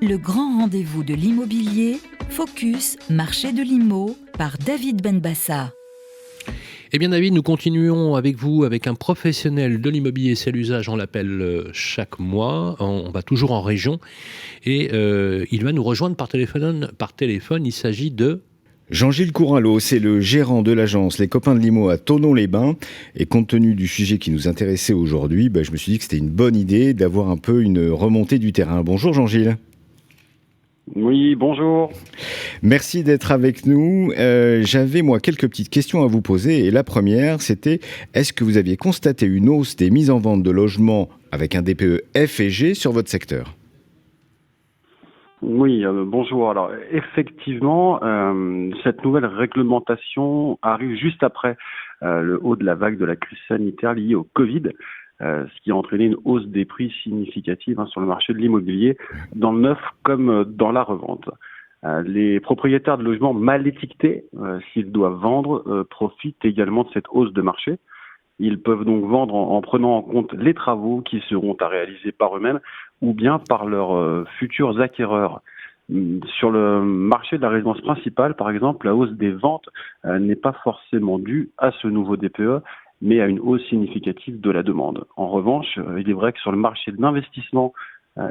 Le grand rendez-vous de l'immobilier, Focus, marché de l'IMO, par David Benbassa. Eh bien David, nous continuons avec vous, avec un professionnel de l'immobilier, c'est l'usage, on l'appelle chaque mois, on va toujours en région, et il va nous rejoindre par téléphone, il s'agit de... Jean-Gilles Couralot, c'est le gérant de l'agence Les Copains de l'Imo à Thonon-les-Bains. Et compte tenu du sujet qui nous intéressait aujourd'hui, je me suis dit que c'était une bonne idée d'avoir un peu une remontée du terrain. Bonjour Jean-Gilles. Oui, bonjour. Merci d'être avec nous. J'avais moi quelques petites questions à vous poser. Et la première, c'était est-ce que vous aviez constaté une hausse des mises en vente de logements avec un DPE F et G sur votre secteur ? Oui, bonjour. Alors, effectivement, cette nouvelle réglementation arrive juste après le haut de la vague de la crise sanitaire liée au Covid, ce qui a entraîné une hausse des prix significative sur le marché de l'immobilier, dans le neuf comme dans la revente. Les propriétaires de logements mal étiquetés, s'ils doivent vendre, profitent également de cette hausse de marché. Ils peuvent donc vendre en prenant en compte les travaux qui seront à réaliser par eux-mêmes ou bien par leurs futurs acquéreurs. Sur le marché de la résidence principale, par exemple, la hausse des ventes n'est pas forcément due à ce nouveau DPE, mais à une hausse significative de la demande. En revanche, il est vrai que sur le marché de l'investissement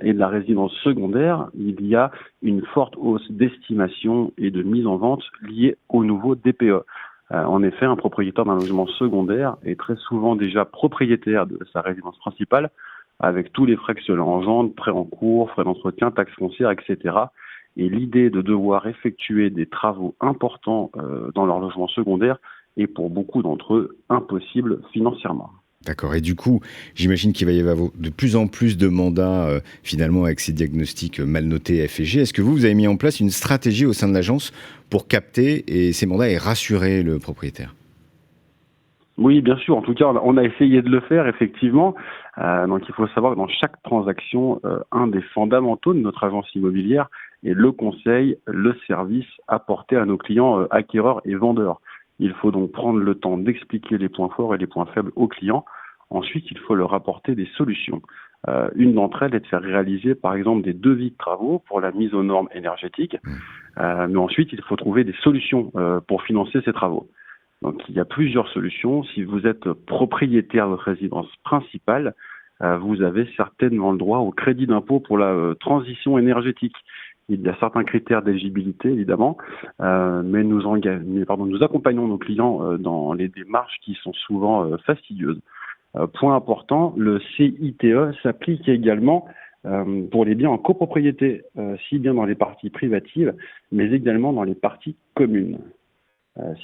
et de la résidence secondaire, il y a une forte hausse d'estimation et de mise en vente liée au nouveau DPE. En effet, un propriétaire d'un logement secondaire est très souvent déjà propriétaire de sa résidence principale, avec tous les frais que cela engendre, prêts en cours, frais d'entretien, taxes foncières, etc. Et l'idée de devoir effectuer des travaux importants dans leur logement secondaire est pour beaucoup d'entre eux impossible financièrement. D'accord. Et du coup, j'imagine qu'il va y avoir de plus en plus de mandats finalement avec ces diagnostics mal notés F et G. Est-ce que vous avez mis en place une stratégie au sein de l'agence pour capter ces mandats et rassurer le propriétaire ? Oui, bien sûr. En tout cas, on a essayé de le faire, effectivement. Donc, il faut savoir que dans chaque transaction, un des fondamentaux de notre agence immobilière est le conseil, le service apporté à nos clients acquéreurs et vendeurs. Il faut donc prendre le temps d'expliquer les points forts et les points faibles aux clients. Ensuite, il faut leur apporter des solutions. Une d'entre elles est de faire réaliser, par exemple, des devis de travaux pour la mise aux normes énergétiques. Mais ensuite, il faut trouver des solutions pour financer ces travaux. Donc, il y a plusieurs solutions. Si vous êtes propriétaire de votre résidence principale, vous avez certainement le droit au crédit d'impôt pour la transition énergétique. Il y a certains critères d'éligibilité, évidemment, mais nous accompagnons nos clients dans les démarches qui sont souvent fastidieuses. Point important, le CITE s'applique également pour les biens en copropriété, si bien dans les parties privatives, mais également dans les parties communes.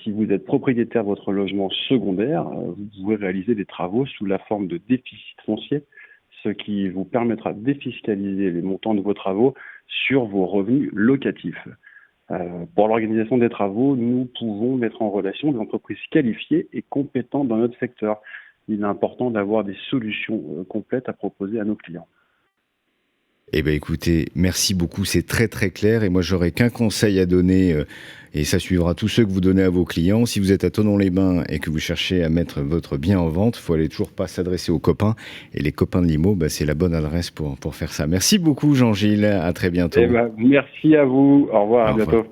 Si vous êtes propriétaire de votre logement secondaire, vous pouvez réaliser des travaux sous la forme de déficit foncier, ce qui vous permettra de défiscaliser les montants de vos travaux sur vos revenus locatifs. Pour l'organisation des travaux, nous pouvons mettre en relation des entreprises qualifiées et compétentes dans notre secteur. Il est important d'avoir des solutions complètes à proposer à nos clients. Eh bien écoutez, merci beaucoup, c'est très très clair et moi j'aurais qu'un conseil à donner et ça suivra tous ceux que vous donnez à vos clients. Si vous êtes à Thonon-les-Bains et que vous cherchez à mettre votre bien en vente, il faut aller toujours pas s'adresser aux copains et les copains de l'IMO, c'est la bonne adresse pour faire ça. Merci beaucoup Jean-Gilles, à très bientôt. Merci à vous, au revoir, à bientôt.